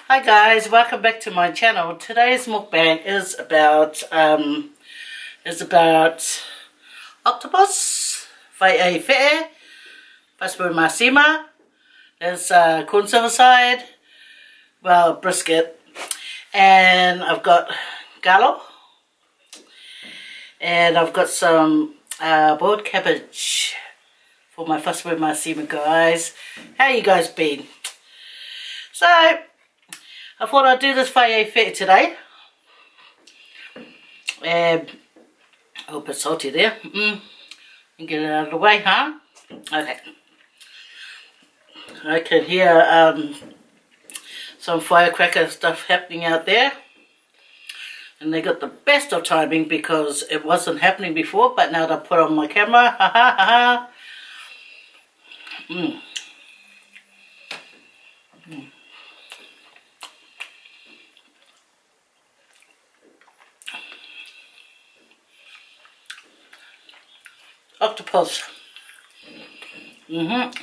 Hi guys, welcome back to my channel. Today's mukbang is about octopus, fe'e, masima. There's corn silver side, well, brisket, and I've got galo, and I've got some boiled cabbage for my masima, guys. How you guys been? So I thought I'd do this fe'e today. A bit salty there. And get it out of the way, huh? Okay. I can hear some firecracker stuff happening out there. And they got the best of timing because it wasn't happening before, but now they'll put on my camera. Ha ha ha ha. Octopus. As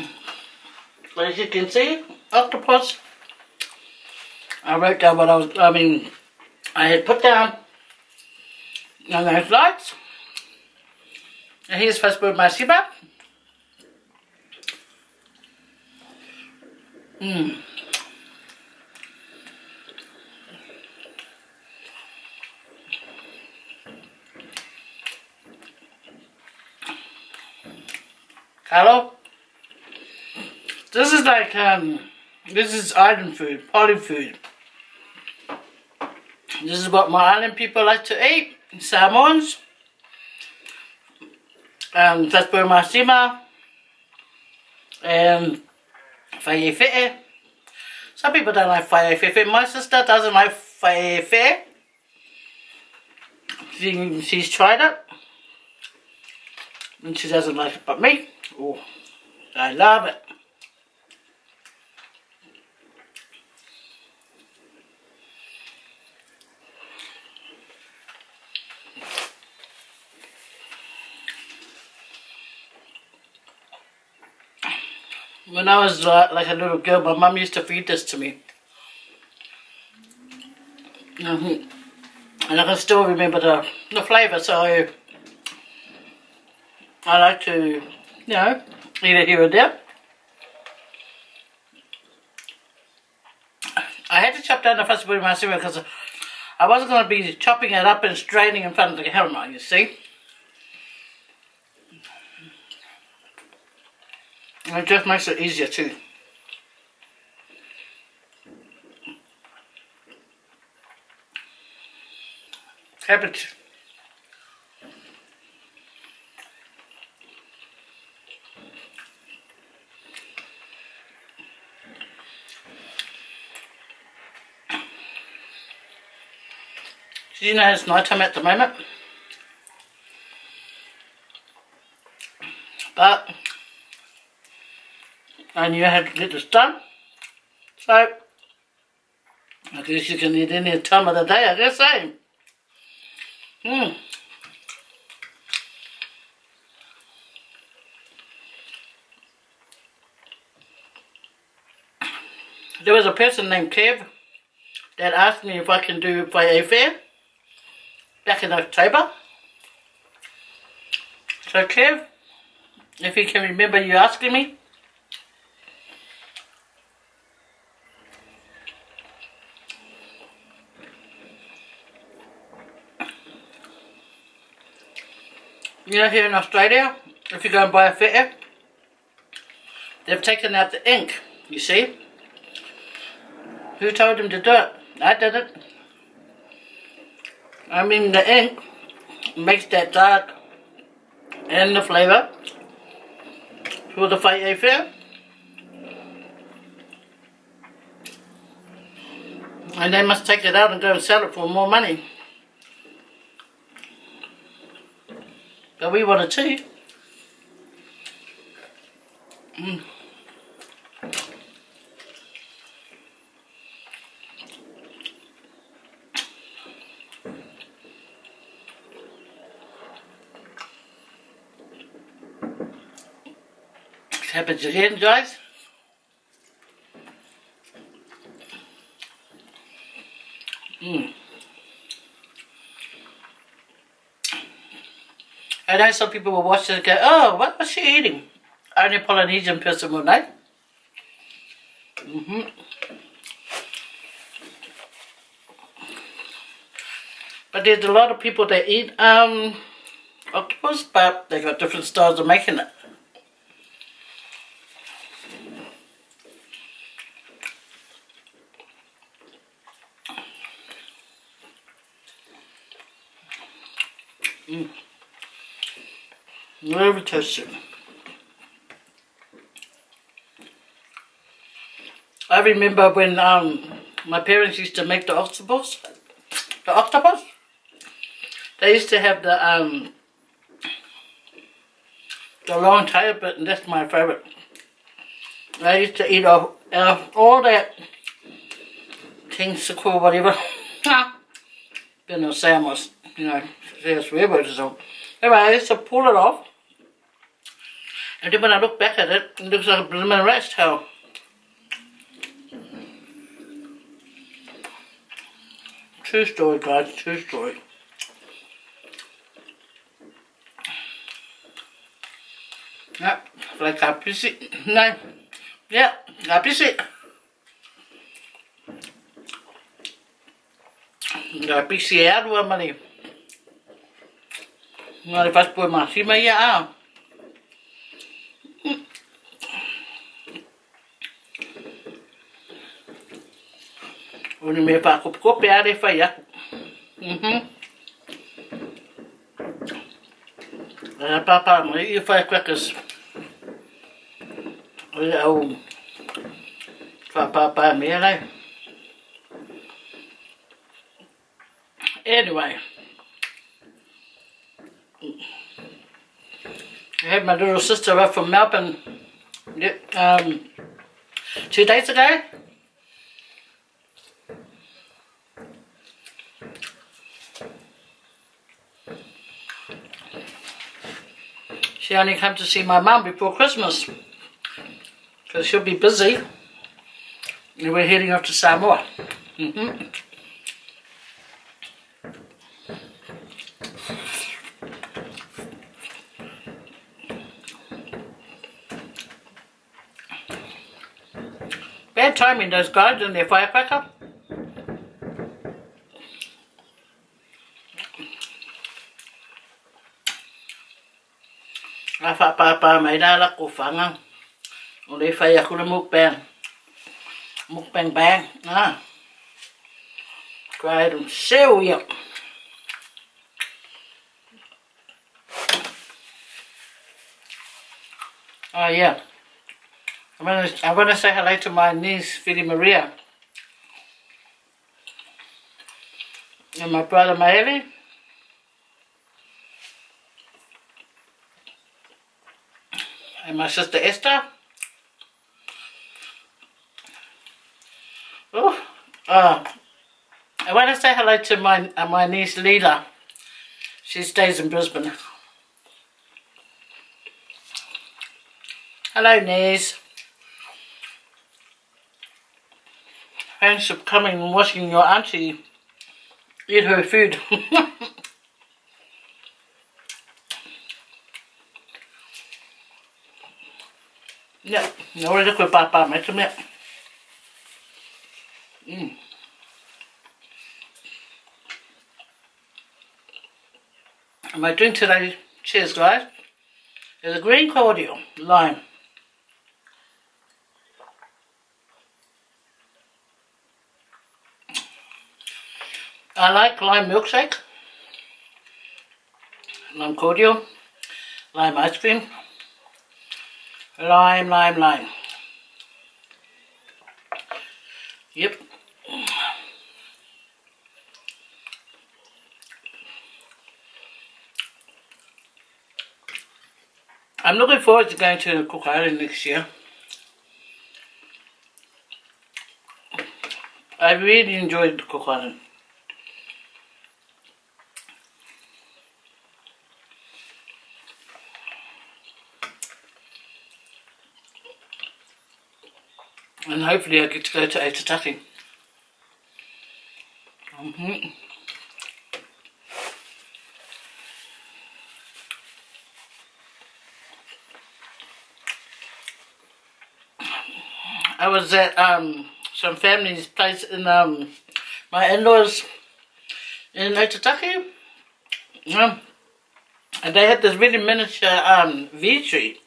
you can see, octopus. I wrote down what I had put down on those slides. And here's first with masima. Hello? This is like, this is island food, polyfood. This is what my island people like to eat, Samoans. That's masima and fe'e. Some people don't like fe'e. My sister doesn't like fe'e. She's tried it. And she doesn't like it, but me, oh, I love it. When I was like a little girl, my mum used to feed this to me. And I can still remember the flavour, so I like to, you know, eat it here and there. I had to chop down the first with masima because I wasn't going to be chopping it up and straining in front of the camera, you see. And it just makes it easier too. Cabbage. You know it's night time at the moment, but I knew I had to get this done, so I guess you can eat any time of the day, I guess, eh? There was a person named Kev that asked me if I can do fe'e back in October. So Kev, if you can remember you asking me. You know, here in Australia, if you go and buy a fe'e, they've taken out the ink, you see. Who told them to do it? I did it. I mean, the ink makes that dark and the flavour for the fe'e. And they must take it out and go and sell it for more money. But we want it too. Happens again, guys. Mm. I know some people will watch it and go, oh, what was she eating? Only Polynesian person will know. But there's a lot of people that eat octopus, but they got different styles of making it. Very tasty. I remember when my parents used to make the octopus. They used to have the long tail bit, and that's my favourite. I used to eat all that king-sickle, whatever. Been a sandwich, you know, there's swear words or something. Anyway, I used to pull it off, and then when I look back at it, it looks like a blooming rat's tail. True story, guys, true story. Yep, like I busy. No, yeah, I busy. I busy out with money. Ngari pas poi masima ya. Oni me pa kopi are Faye. Papa, me eat 5 crackers. Oh, Papa, me like. Anyway, I had my little sister up from Melbourne 2 days ago. She only came to see my mum before Christmas because she'll be busy, and we're heading off to Samoa. Bad timing, those guys and their firecracker. Papa may dala ko fangang. Uli Faye ako na mukbang. Mukbang bang. Cried and so yum. Oh yeah. I want to say hello to my niece, Philly Maria. And my brother, Maeli. And my sister, Esther. Oh, I want to say hello to my niece, Leela. She stays in Brisbane. Hello, niece. Thanks for coming and watching your auntie eat her food. Yeah, no worries with Papa, make some milk. My drink today, cheers guys, is a green cordial, lime. I like lime milkshake, lime cordial, lime ice cream, lime. Yep. I'm looking forward to going to Cook Island next year. I really enjoyed Cook Island. And hopefully I get to go to Aitutaki. I was at some family's place in my in-laws in Otaki. And they had this really miniature V tree.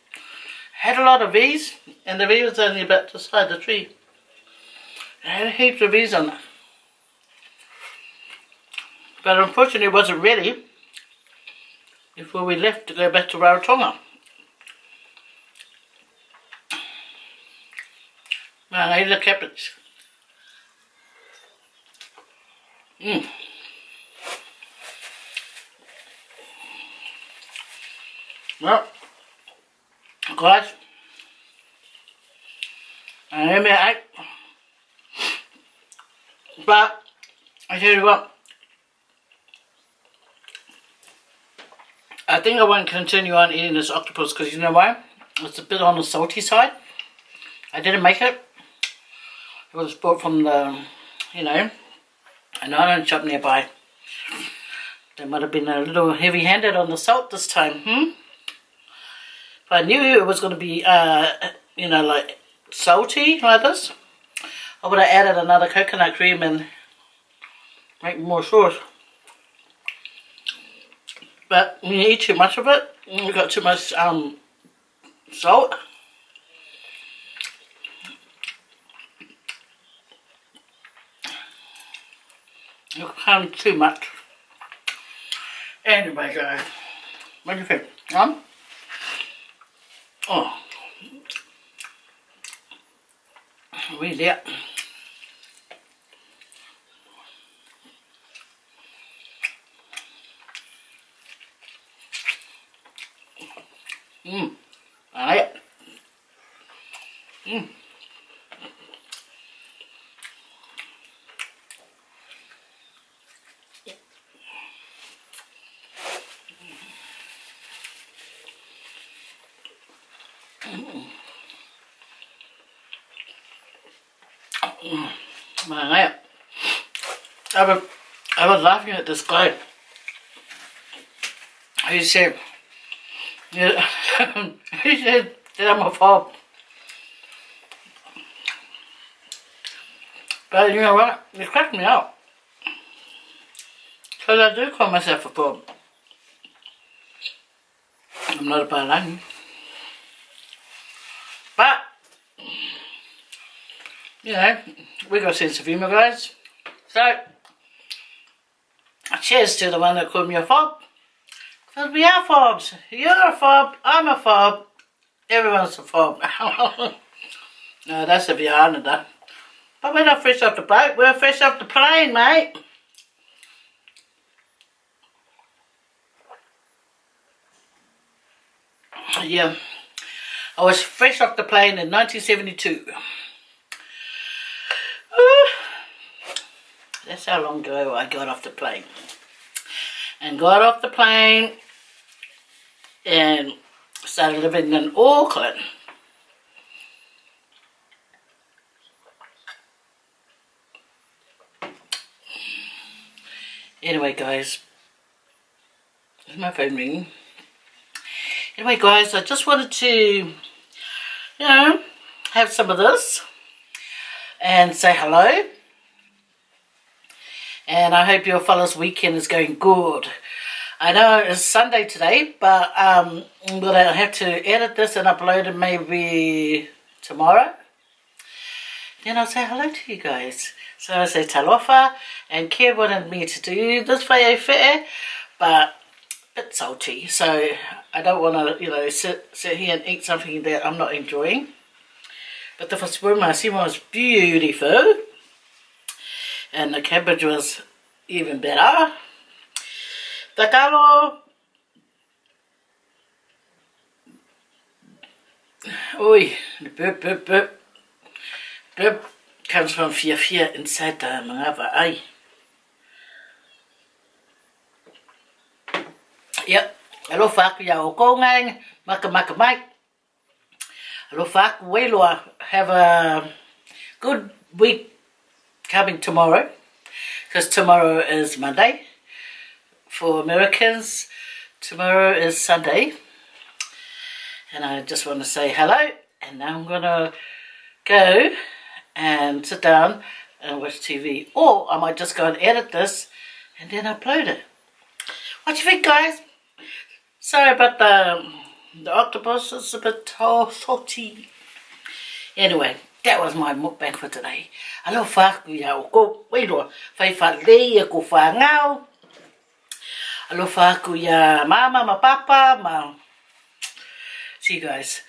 Had a lot of V's, and the V was only about the side of the tree. It had heaps of V's on it. But unfortunately it wasn't ready before we left to go back to Rarotonga. Man, I ate the cabbage. Well, guys, I am out. But I tell you what, I think I won't continue on eating this octopus because you know why? It's a bit on the salty side. I didn't make it. It was bought from the, you know, an island shop nearby. They might have been a little heavy-handed on the salt this time, If I knew it was going to be, you know, like salty like this, I would have added another coconut cream and make more sauce. But when you eat too much of it, you've got too much salt. You can't eat too much. Anyway, guys, what do you think? Oh, really? Yeah. Alright. Alright. I was laughing at this guy. He said, yeah, he said that I'm a fob. But you know what? It cracked me up. Because I do call myself a fob. I'm not a Palangi. But, you know, we got sense of humour, guys. So, cheers to the one that called me a fob. Because we are fobs. You're a fob, I'm a fob, everyone's a fob. No, that's if you're Islander. But we're not fresh off the boat, we're fresh off the plane, mate. Yeah, I was fresh off the plane in 1972. That's how long ago I got off the plane. And got off the plane and started living in Auckland. Anyway, guys, is my phone ringing? Anyway, guys, I just wanted to, you know, have some of this and say hello. And I hope your fellas' weekend is going good. I know it's Sunday today, but I'm going to have to edit this and upload it maybe tomorrow. Then I'll say hello to you guys. So I say talofa, and Kev wanted me to do this fe'e, but a bit salty. So I don't want to, you know, sit here and eat something that I'm not enjoying. But the masima was beautiful. And the cabbage was even better. Takalo. Oi, the burp. Burp comes from fear inside the mangava eye. Yep. Hello, Faku ya okongang. Maka Mike. Hello, Faku Wailoa. Have a good week coming tomorrow, because tomorrow is Monday. For Americans, tomorrow is Sunday. And I just want to say hello. And now I'm going to go and sit down and watch TV. Or I might just go and edit this and then upload it. What do you think, guys? Sorry about the octopus. It's a bit salty. Anyway, that was my mukbang for today. Aloha kuya o ko wairo Faye whalei e ko whangau. Aloha kuya mama, ma papa, ma. See you guys.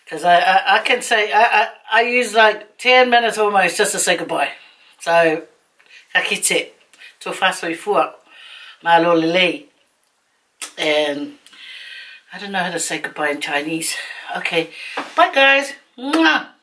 Because I can say, I use like 10 minutes almost just to say goodbye. So, ka kite. Tō whāsoi fua. Mā lo lelei. And I don't know how to say goodbye in Chinese. Okay. Bye guys. Mwah.